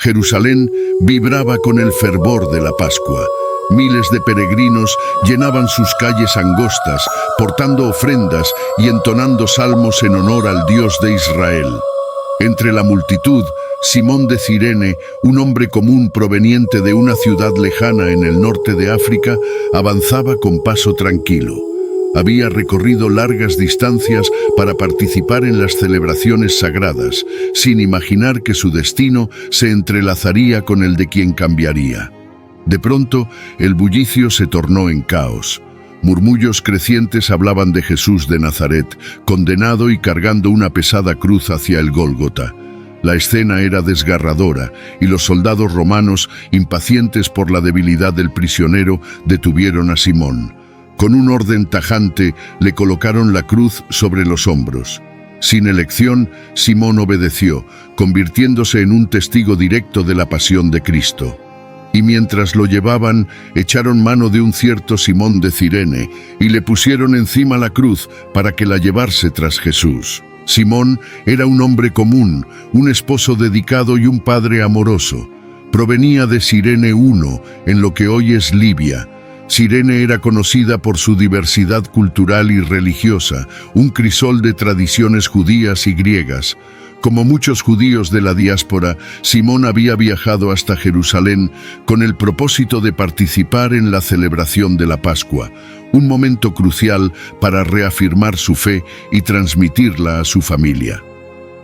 Jerusalén vibraba con el fervor de la Pascua. Miles de peregrinos llenaban sus calles angostas, portando ofrendas y entonando salmos en honor al Dios de Israel. Entre la multitud, Simón de Cirene, un hombre común proveniente de una ciudad lejana en el norte de África, avanzaba con paso tranquilo. Había recorrido largas distancias para participar en las celebraciones sagradas, sin imaginar que su destino se entrelazaría con el de quien cambiaría. De pronto, el bullicio se tornó en caos. Murmullos crecientes hablaban de Jesús de Nazaret, condenado y cargando una pesada cruz hacia el Gólgota. La escena era desgarradora y los soldados romanos, impacientes por la debilidad del prisionero, detuvieron a Simón. Con un orden tajante, le colocaron la cruz sobre los hombros. Sin elección, Simón obedeció, convirtiéndose en un testigo directo de la pasión de Cristo. Y mientras lo llevaban, echaron mano de un cierto Simón de Cirene y le pusieron encima la cruz para que la llevase tras Jesús. Simón era un hombre común, un esposo dedicado y un padre amoroso. Provenía de Cirene I, en lo que hoy es Libia. Cirene era conocida por su diversidad cultural y religiosa, un crisol de tradiciones judías y griegas. Como muchos judíos de la diáspora, Simón había viajado hasta Jerusalén con el propósito de participar en la celebración de la Pascua, un momento crucial para reafirmar su fe y transmitirla a su familia.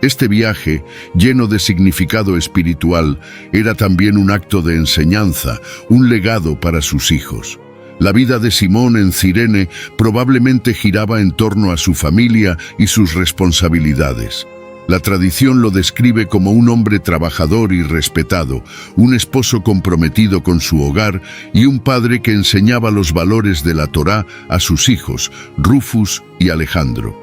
Este viaje, lleno de significado espiritual, era también un acto de enseñanza, un legado para sus hijos. La vida de Simón en Cirene probablemente giraba en torno a su familia y sus responsabilidades. La tradición lo describe como un hombre trabajador y respetado, un esposo comprometido con su hogar y un padre que enseñaba los valores de la Torá a sus hijos, Rufus y Alejandro.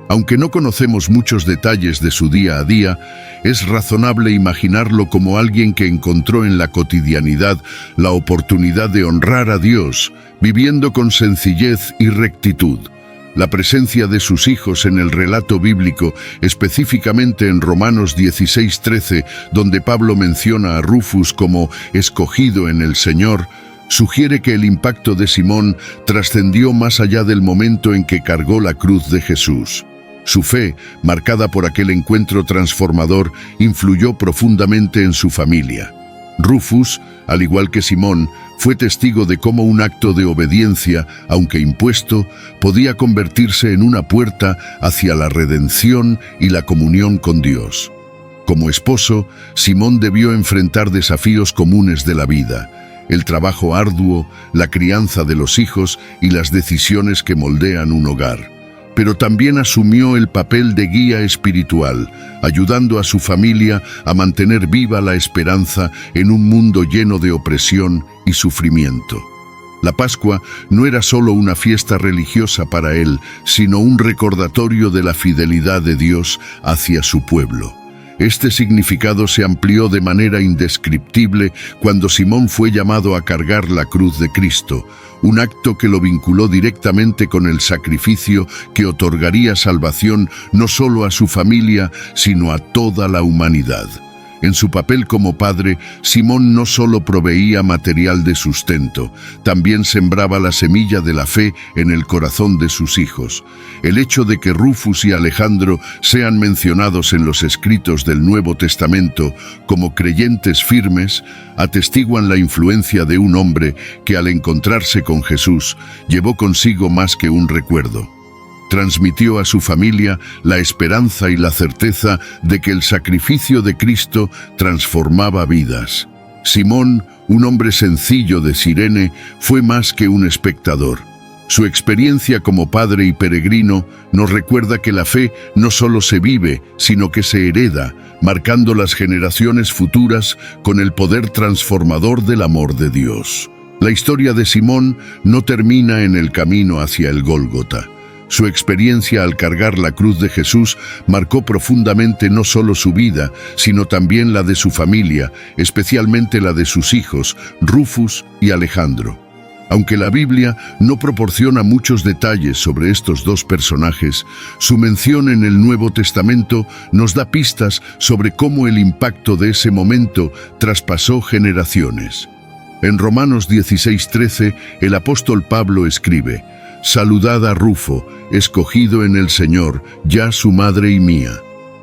Aunque no conocemos muchos detalles de su día a día, es razonable imaginarlo como alguien que encontró en la cotidianidad la oportunidad de honrar a Dios, viviendo con sencillez y rectitud. La presencia de sus hijos en el relato bíblico, específicamente en Romanos 16:13, donde Pablo menciona a Rufus como escogido en el Señor, sugiere que el impacto de Simón trascendió más allá del momento en que cargó la cruz de Jesús. Su fe, marcada por aquel encuentro transformador, influyó profundamente en su familia. Rufus, al igual que Simón, fue testigo de cómo un acto de obediencia, aunque impuesto, podía convertirse en una puerta hacia la redención y la comunión con Dios. Como esposo, Simón debió enfrentar desafíos comunes de la vida: el trabajo arduo, la crianza de los hijos y las decisiones que moldean un hogar. Pero también asumió el papel de guía espiritual, ayudando a su familia a mantener viva la esperanza en un mundo lleno de opresión y sufrimiento. La Pascua no era solo una fiesta religiosa para él, sino un recordatorio de la fidelidad de Dios hacia su pueblo. Este significado se amplió de manera indescriptible cuando Simón fue llamado a cargar la cruz de Cristo, un acto que lo vinculó directamente con el sacrificio que otorgaría salvación no solo a su familia, sino a toda la humanidad. En su papel como padre, Simón no solo proveía material de sustento, también sembraba la semilla de la fe en el corazón de sus hijos. El hecho de que Rufus y Alejandro sean mencionados en los escritos del Nuevo Testamento como creyentes firmes atestiguan la influencia de un hombre que, al encontrarse con Jesús, llevó consigo más que un recuerdo. Transmitió a su familia la esperanza y la certeza de que el sacrificio de Cristo transformaba vidas. Simón, un hombre sencillo de Cirene, fue más que un espectador. Su experiencia como padre y peregrino nos recuerda que la fe no solo se vive, sino que se hereda, marcando las generaciones futuras con el poder transformador del amor de Dios. La historia de Simón no termina en el camino hacia el Gólgota. Su experiencia al cargar la cruz de Jesús marcó profundamente no solo su vida, sino también la de su familia, especialmente la de sus hijos, Rufus y Alejandro. Aunque la Biblia no proporciona muchos detalles sobre estos dos personajes, su mención en el Nuevo Testamento nos da pistas sobre cómo el impacto de ese momento traspasó generaciones. En Romanos 16:13, el apóstol Pablo escribe: «Saludad a Rufo, escogido en el Señor, ya su madre y mía».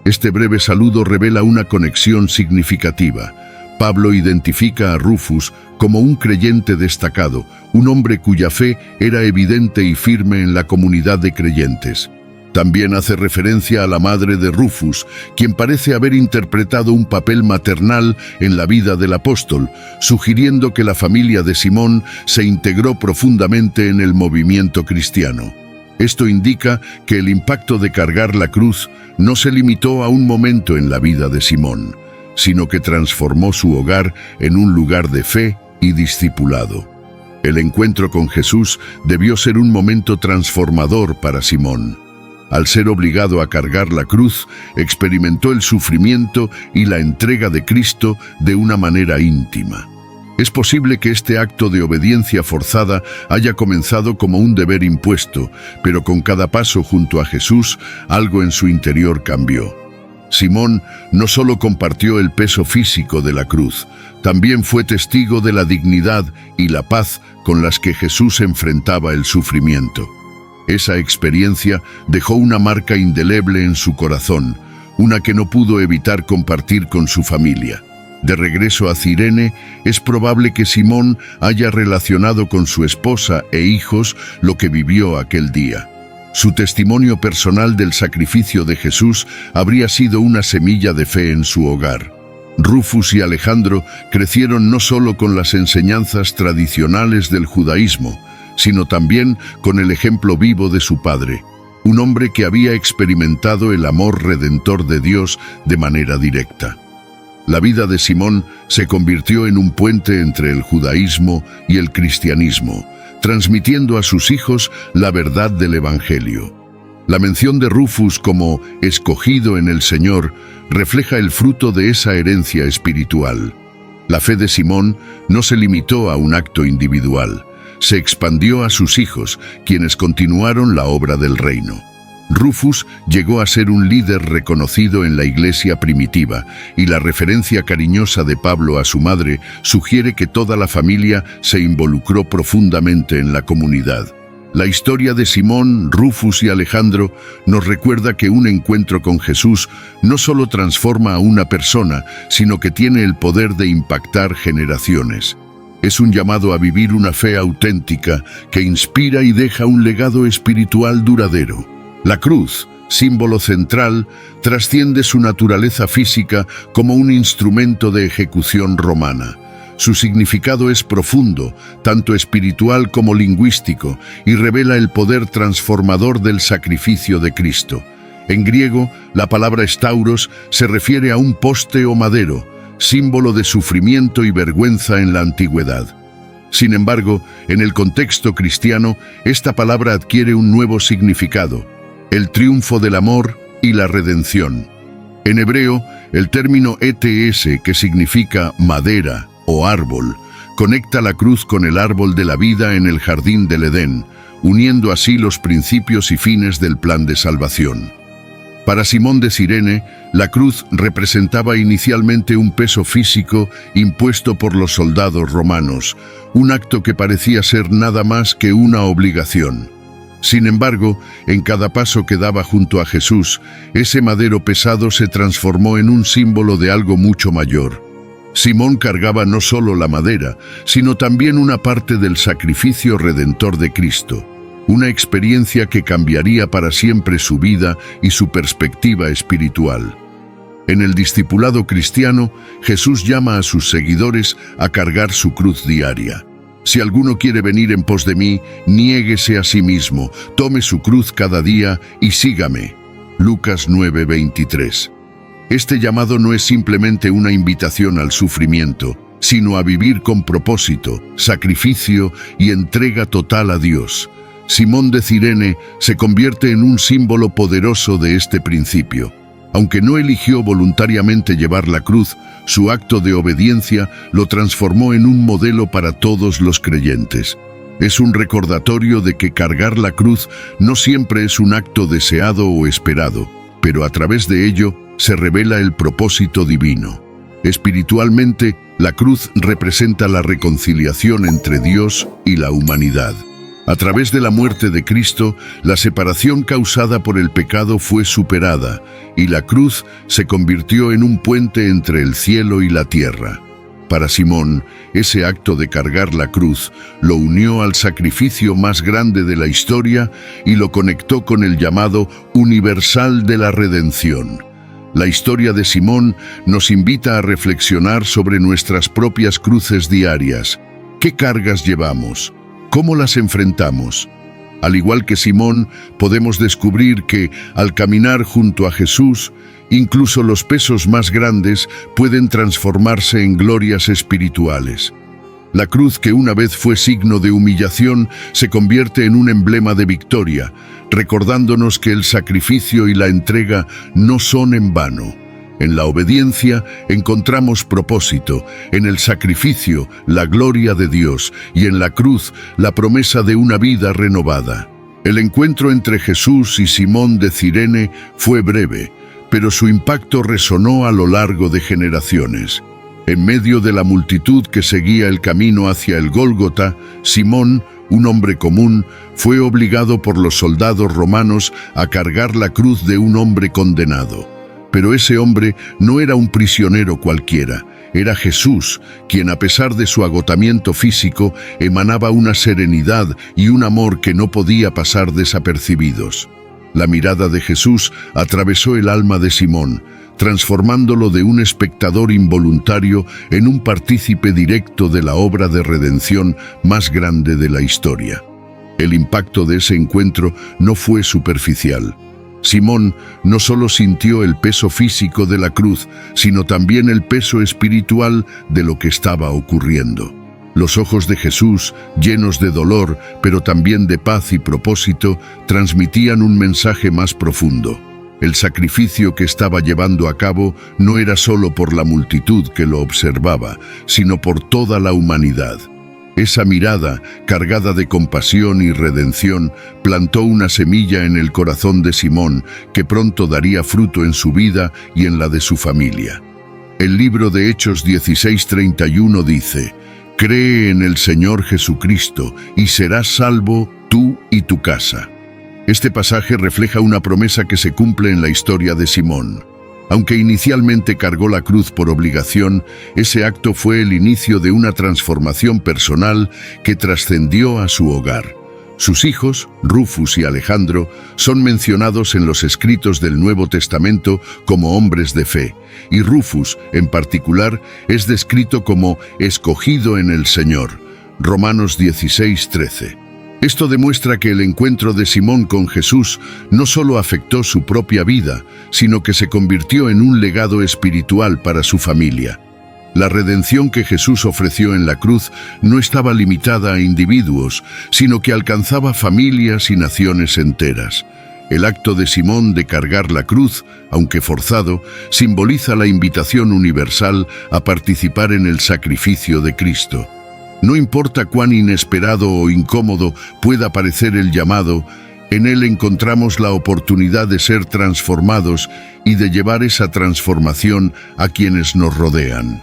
Este breve saludo revela una conexión significativa. Pablo identifica a Rufus como un creyente destacado, un hombre cuya fe era evidente y firme en la comunidad de creyentes. También hace referencia a la madre de Rufus, quien parece haber interpretado un papel maternal en la vida del apóstol, sugiriendo que la familia de Simón se integró profundamente en el movimiento cristiano. Esto indica que el impacto de cargar la cruz no se limitó a un momento en la vida de Simón, sino que transformó su hogar en un lugar de fe y discipulado. El encuentro con Jesús debió ser un momento transformador para Simón. Al ser obligado a cargar la cruz, experimentó el sufrimiento y la entrega de Cristo de una manera íntima. Es posible que este acto de obediencia forzada haya comenzado como un deber impuesto, pero con cada paso junto a Jesús, algo en su interior cambió. Simón no solo compartió el peso físico de la cruz, también fue testigo de la dignidad y la paz con las que Jesús enfrentaba el sufrimiento. Esa experiencia dejó una marca indeleble en su corazón, una que no pudo evitar compartir con su familia. De regreso a Cirene, es probable que Simón haya relacionado con su esposa e hijos lo que vivió aquel día. Su testimonio personal del sacrificio de Jesús habría sido una semilla de fe en su hogar. Rufus y Alejandro crecieron no solo con las enseñanzas tradicionales del judaísmo, sino también con el ejemplo vivo de su padre, un hombre que había experimentado el amor redentor de Dios de manera directa. La vida de Simón se convirtió en un puente entre el judaísmo y el cristianismo, transmitiendo a sus hijos la verdad del Evangelio. La mención de Rufus como escogido en el Señor refleja el fruto de esa herencia espiritual. La fe de Simón no se limitó a un acto individual, se expandió a sus hijos, quienes continuaron la obra del reino. Rufus llegó a ser un líder reconocido en la iglesia primitiva, y la referencia cariñosa de Pablo a su madre sugiere que toda la familia se involucró profundamente en la comunidad. La historia de Simón, Rufus y Alejandro nos recuerda que un encuentro con Jesús no solo transforma a una persona, sino que tiene el poder de impactar generaciones. Es un llamado a vivir una fe auténtica que inspira y deja un legado espiritual duradero. La cruz, símbolo central, trasciende su naturaleza física como un instrumento de ejecución romana. Su significado es profundo, tanto espiritual como lingüístico, y revela el poder transformador del sacrificio de Cristo. En griego, la palabra stauros se refiere a un poste o madero, símbolo de sufrimiento y vergüenza en la antigüedad. Sin embargo, en el contexto cristiano, esta palabra adquiere un nuevo significado: el triunfo del amor y la redención. En hebreo, el término ETS, que significa madera o árbol, conecta la cruz con el árbol de la vida en el jardín del Edén, uniendo así los principios y fines del plan de salvación. Para Simón de Cirene, la cruz representaba inicialmente un peso físico impuesto por los soldados romanos, un acto que parecía ser nada más que una obligación. Sin embargo, en cada paso que daba junto a Jesús, ese madero pesado se transformó en un símbolo de algo mucho mayor. Simón cargaba no solo la madera, sino también una parte del sacrificio redentor de Cristo, una experiencia que cambiaría para siempre su vida y su perspectiva espiritual. En el discipulado cristiano, Jesús llama a sus seguidores a cargar su cruz diaria. Si alguno quiere venir en pos de mí, niéguese a sí mismo, tome su cruz cada día y sígame. Lucas 9:23. Este llamado no es simplemente una invitación al sufrimiento, sino a vivir con propósito, sacrificio y entrega total a Dios. Simón de Cirene se convierte en un símbolo poderoso de este principio. Aunque no eligió voluntariamente llevar la cruz, su acto de obediencia lo transformó en un modelo para todos los creyentes. Es un recordatorio de que cargar la cruz no siempre es un acto deseado o esperado, pero a través de ello se revela el propósito divino. Espiritualmente, la cruz representa la reconciliación entre Dios y la humanidad. A través de la muerte de Cristo, la separación causada por el pecado fue superada y la cruz se convirtió en un puente entre el cielo y la tierra. Para Simón, ese acto de cargar la cruz lo unió al sacrificio más grande de la historia y lo conectó con el llamado universal de la redención. La historia de Simón nos invita a reflexionar sobre nuestras propias cruces diarias. ¿Qué cargas llevamos? ¿Cómo las enfrentamos? Al igual que Simón, podemos descubrir que, al caminar junto a Jesús, incluso los pesos más grandes pueden transformarse en glorias espirituales. La cruz, que una vez fue signo de humillación, se convierte en un emblema de victoria, recordándonos que el sacrificio y la entrega no son en vano. En la obediencia encontramos propósito, en el sacrificio la gloria de Dios y en la cruz la promesa de una vida renovada. El encuentro entre Jesús y Simón de Cirene fue breve, pero su impacto resonó a lo largo de generaciones. En medio de la multitud que seguía el camino hacia el Gólgota, Simón, un hombre común, fue obligado por los soldados romanos a cargar la cruz de un hombre condenado. Pero ese hombre no era un prisionero cualquiera, era Jesús, quien a pesar de su agotamiento físico emanaba una serenidad y un amor que no podía pasar desapercibidos. La mirada de Jesús atravesó el alma de Simón, transformándolo de un espectador involuntario en un partícipe directo de la obra de redención más grande de la historia. El impacto de ese encuentro no fue superficial. Simón no solo sintió el peso físico de la cruz, sino también el peso espiritual de lo que estaba ocurriendo. Los ojos de Jesús, llenos de dolor, pero también de paz y propósito, transmitían un mensaje más profundo. El sacrificio que estaba llevando a cabo no era solo por la multitud que lo observaba, sino por toda la humanidad. Esa mirada, cargada de compasión y redención, plantó una semilla en el corazón de Simón que pronto daría fruto en su vida y en la de su familia. El libro de Hechos 16:31 dice: «Cree en el Señor Jesucristo y serás salvo tú y tu casa». Este pasaje refleja una promesa que se cumple en la historia de Simón. Aunque inicialmente cargó la cruz por obligación, ese acto fue el inicio de una transformación personal que trascendió a su hogar. Sus hijos, Rufus y Alejandro, son mencionados en los escritos del Nuevo Testamento como hombres de fe, y Rufus, en particular, es descrito como escogido en el Señor. Romanos 16:13. Esto demuestra que el encuentro de Simón con Jesús no solo afectó su propia vida, sino que se convirtió en un legado espiritual para su familia. La redención que Jesús ofreció en la cruz no estaba limitada a individuos, sino que alcanzaba familias y naciones enteras. El acto de Simón de cargar la cruz, aunque forzado, simboliza la invitación universal a participar en el sacrificio de Cristo. No importa cuán inesperado o incómodo pueda parecer el llamado, en él encontramos la oportunidad de ser transformados y de llevar esa transformación a quienes nos rodean.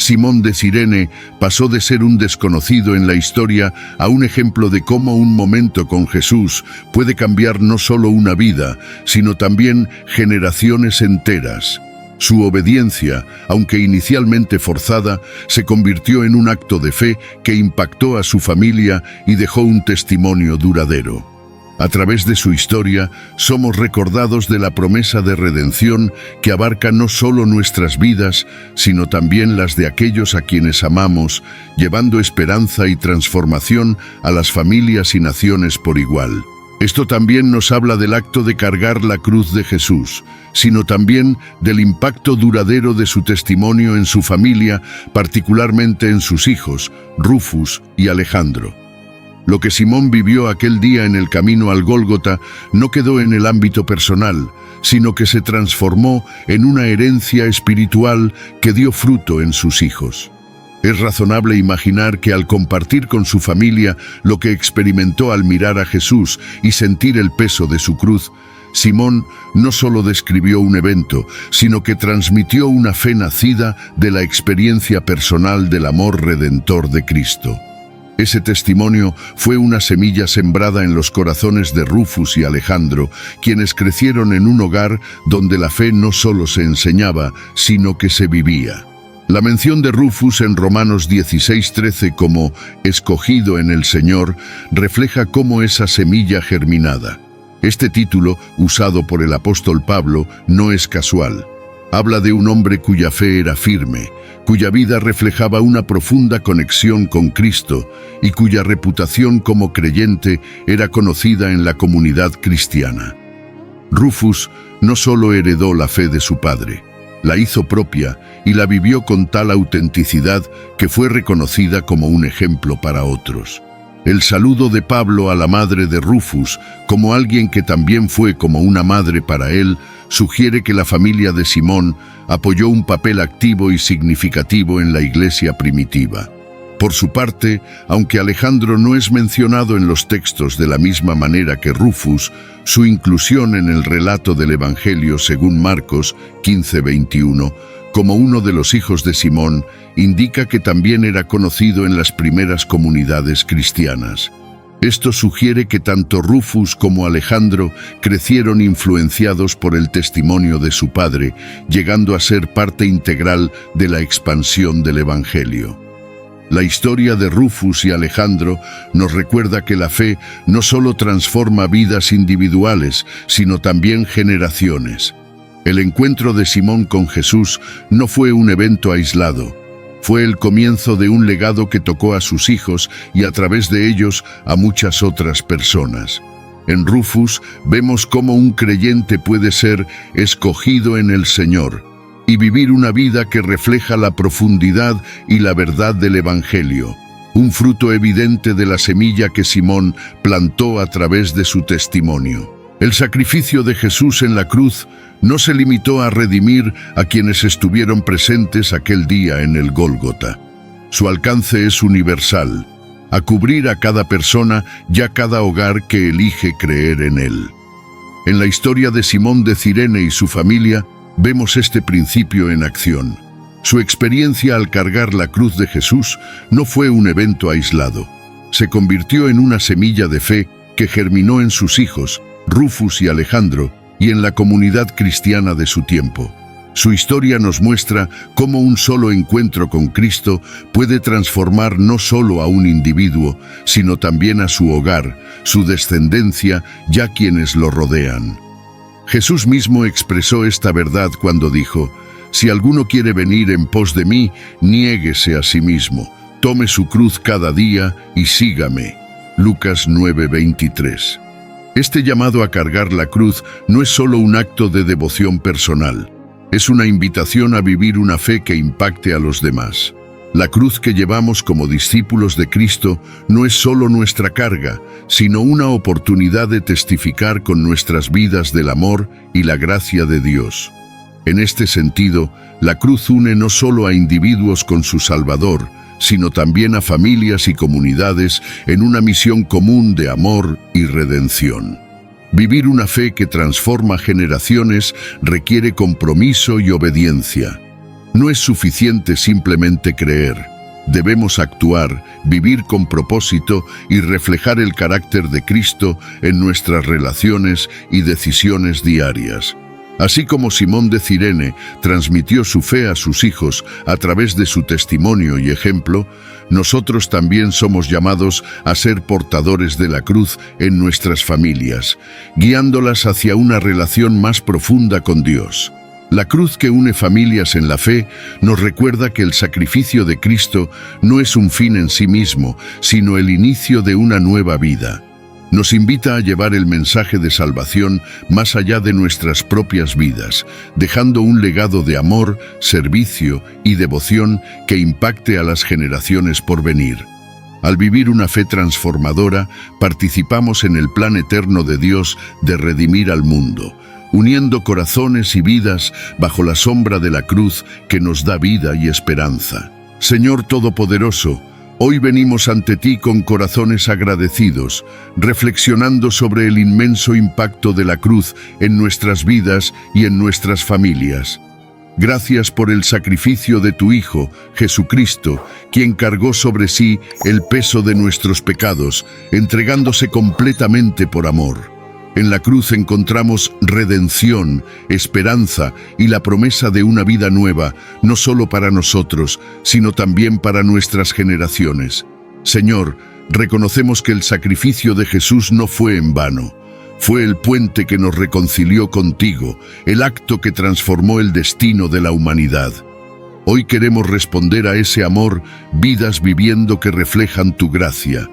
Simón de Cirene pasó de ser un desconocido en la historia a un ejemplo de cómo un momento con Jesús puede cambiar no solo una vida, sino también generaciones enteras. Su obediencia, aunque inicialmente forzada, se convirtió en un acto de fe que impactó a su familia y dejó un testimonio duradero. A través de su historia, somos recordados de la promesa de redención que abarca no solo nuestras vidas, sino también las de aquellos a quienes amamos, llevando esperanza y transformación a las familias y naciones por igual. Esto también nos habla del acto de cargar la cruz de Jesús, sino también del impacto duradero de su testimonio en su familia, particularmente en sus hijos, Rufus y Alejandro. Lo que Simón vivió aquel día en el camino al Gólgota no quedó en el ámbito personal, sino que se transformó en una herencia espiritual que dio fruto en sus hijos. Es razonable imaginar que al compartir con su familia lo que experimentó al mirar a Jesús y sentir el peso de su cruz, Simón no solo describió un evento, sino que transmitió una fe nacida de la experiencia personal del amor redentor de Cristo. Ese testimonio fue una semilla sembrada en los corazones de Rufus y Alejandro, quienes crecieron en un hogar donde la fe no solo se enseñaba, sino que se vivía. La mención de Rufus en Romanos 16:13 como escogido en el Señor refleja cómo esa semilla germinada. Este título, usado por el apóstol Pablo, no es casual. Habla de un hombre cuya fe era firme, cuya vida reflejaba una profunda conexión con Cristo y cuya reputación como creyente era conocida en la comunidad cristiana. Rufus no solo heredó la fe de su padre, la hizo propia y la vivió con tal autenticidad que fue reconocida como un ejemplo para otros. El saludo de Pablo a la madre de Rufus, como alguien que también fue como una madre para él, sugiere que la familia de Simón apoyó un papel activo y significativo en la iglesia primitiva. Por su parte, aunque Alejandro no es mencionado en los textos de la misma manera que Rufus, su inclusión en el relato del Evangelio según Marcos 15:21, como uno de los hijos de Simón, indica que también era conocido en las primeras comunidades cristianas. Esto sugiere que tanto Rufus como Alejandro crecieron influenciados por el testimonio de su padre, llegando a ser parte integral de la expansión del Evangelio. La historia de Rufus y Alejandro nos recuerda que la fe no solo transforma vidas individuales, sino también generaciones. El encuentro de Simón con Jesús no fue un evento aislado. Fue el comienzo de un legado que tocó a sus hijos y a través de ellos a muchas otras personas. En Rufus vemos cómo un creyente puede ser escogido en el Señor y vivir una vida que refleja la profundidad y la verdad del Evangelio, un fruto evidente de la semilla que Simón plantó a través de su testimonio. El sacrificio de Jesús en la cruz no se limitó a redimir a quienes estuvieron presentes aquel día en el Gólgota. Su alcance es universal, a cubrir a cada persona y a cada hogar que elige creer en él. En la historia de Simón de Cirene y su familia, vemos este principio en acción. Su experiencia al cargar la cruz de Jesús no fue un evento aislado. Se convirtió en una semilla de fe que germinó en sus hijos, Rufus y Alejandro, y en la comunidad cristiana de su tiempo. Su historia nos muestra cómo un solo encuentro con Cristo puede transformar no solo a un individuo, sino también a su hogar, su descendencia y a quienes lo rodean. Jesús mismo expresó esta verdad cuando dijo: «Si alguno quiere venir en pos de mí, niéguese a sí mismo, tome su cruz cada día y sígame». Lucas 9:23. Este llamado a cargar la cruz no es solo un acto de devoción personal, es una invitación a vivir una fe que impacte a los demás. La cruz que llevamos como discípulos de Cristo no es solo nuestra carga, sino una oportunidad de testificar con nuestras vidas del amor y la gracia de Dios. En este sentido, la cruz une no solo a individuos con su Salvador, sino también a familias y comunidades en una misión común de amor y redención. Vivir una fe que transforma generaciones requiere compromiso y obediencia. No es suficiente simplemente creer. Debemos actuar, vivir con propósito y reflejar el carácter de Cristo en nuestras relaciones y decisiones diarias. Así como Simón de Cirene transmitió su fe a sus hijos a través de su testimonio y ejemplo, nosotros también somos llamados a ser portadores de la cruz en nuestras familias, guiándolas hacia una relación más profunda con Dios. La cruz que une familias en la fe nos recuerda que el sacrificio de Cristo no es un fin en sí mismo, sino el inicio de una nueva vida. Nos invita a llevar el mensaje de salvación más allá de nuestras propias vidas, dejando un legado de amor, servicio y devoción que impacte a las generaciones por venir. Al vivir una fe transformadora, participamos en el plan eterno de Dios de redimir al mundo, uniendo corazones y vidas bajo la sombra de la cruz que nos da vida y esperanza. Señor Todopoderoso, hoy venimos ante ti con corazones agradecidos, reflexionando sobre el inmenso impacto de la cruz en nuestras vidas y en nuestras familias. Gracias por el sacrificio de tu Hijo, Jesucristo, quien cargó sobre sí el peso de nuestros pecados, entregándose completamente por amor. En la cruz encontramos redención, esperanza y la promesa de una vida nueva, no solo para nosotros, sino también para nuestras generaciones. Señor, reconocemos que el sacrificio de Jesús no fue en vano. Fue el puente que nos reconcilió contigo, el acto que transformó el destino de la humanidad. Hoy queremos responder a ese amor, vidas viviendo que reflejan tu gracia.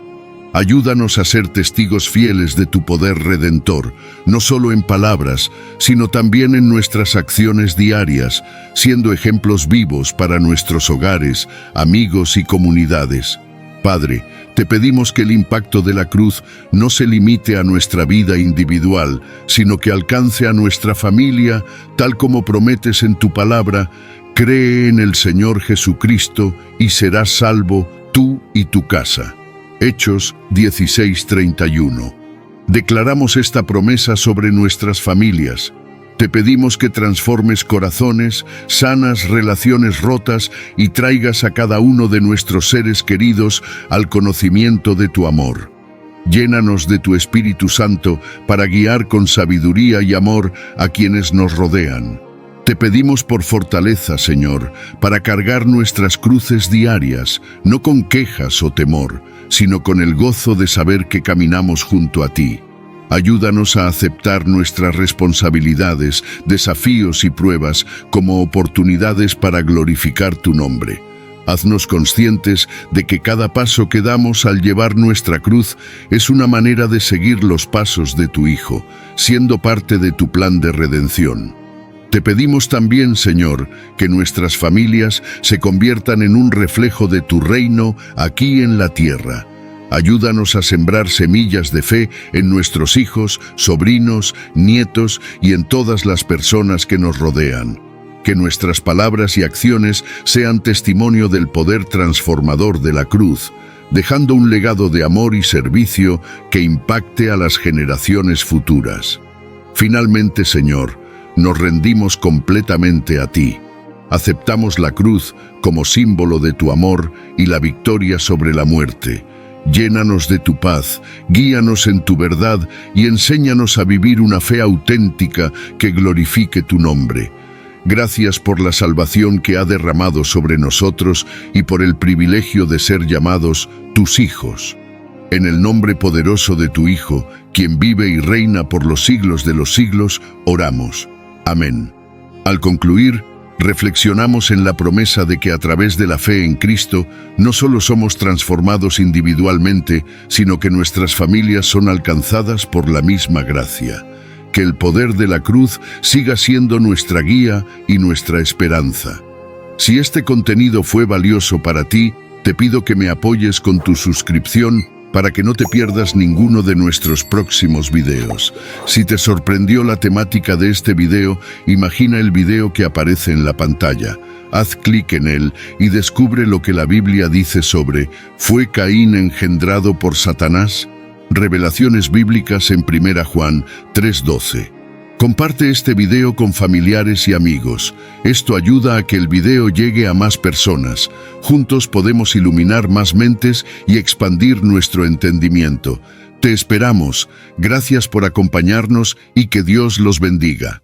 Ayúdanos a ser testigos fieles de tu poder redentor, no solo en palabras, sino también en nuestras acciones diarias, siendo ejemplos vivos para nuestros hogares, amigos y comunidades. Padre, te pedimos que el impacto de la cruz no se limite a nuestra vida individual, sino que alcance a nuestra familia, tal como prometes en tu palabra. Cree en el Señor Jesucristo y serás salvo tú y tu casa. Hechos 16:31. Declaramos esta promesa sobre nuestras familias. Te pedimos que transformes corazones, sanas relaciones rotas y traigas a cada uno de nuestros seres queridos al conocimiento de tu amor. Llénanos de tu Espíritu Santo para guiar con sabiduría y amor a quienes nos rodean. Te pedimos por fortaleza, Señor, para cargar nuestras cruces diarias, no con quejas o temor, sino con el gozo de saber que caminamos junto a ti. Ayúdanos a aceptar nuestras responsabilidades, desafíos y pruebas como oportunidades para glorificar tu nombre. Haznos conscientes de que cada paso que damos al llevar nuestra cruz es una manera de seguir los pasos de tu Hijo, siendo parte de tu plan de redención. Te pedimos también, Señor, que nuestras familias se conviertan en un reflejo de tu reino aquí en la tierra. Ayúdanos a sembrar semillas de fe en nuestros hijos, sobrinos, nietos y en todas las personas que nos rodean. Que nuestras palabras y acciones sean testimonio del poder transformador de la cruz, dejando un legado de amor y servicio que impacte a las generaciones futuras. Finalmente, Señor, nos rendimos completamente a ti. Aceptamos la cruz como símbolo de tu amor y la victoria sobre la muerte. Llénanos de tu paz, guíanos en tu verdad y enséñanos a vivir una fe auténtica que glorifique tu nombre. Gracias por la salvación que ha derramado sobre nosotros y por el privilegio de ser llamados tus hijos. En el nombre poderoso de tu Hijo, quien vive y reina por los siglos de los siglos, oramos. Amén. Al concluir, reflexionamos en la promesa de que a través de la fe en Cristo no solo somos transformados individualmente, sino que nuestras familias son alcanzadas por la misma gracia. Que el poder de la cruz siga siendo nuestra guía y nuestra esperanza. Si este contenido fue valioso para ti, te pido que me apoyes con tu suscripción para que no te pierdas ninguno de nuestros próximos videos. Si te sorprendió la temática de este video, imagina el video que aparece en la pantalla. Haz clic en él y descubre lo que la Biblia dice sobre ¿fue Caín engendrado por Satanás? Revelaciones bíblicas en 1 Juan 3:12. Comparte este video con familiares y amigos. Esto ayuda a que el video llegue a más personas. Juntos podemos iluminar más mentes y expandir nuestro entendimiento. Te esperamos. Gracias por acompañarnos y que Dios los bendiga.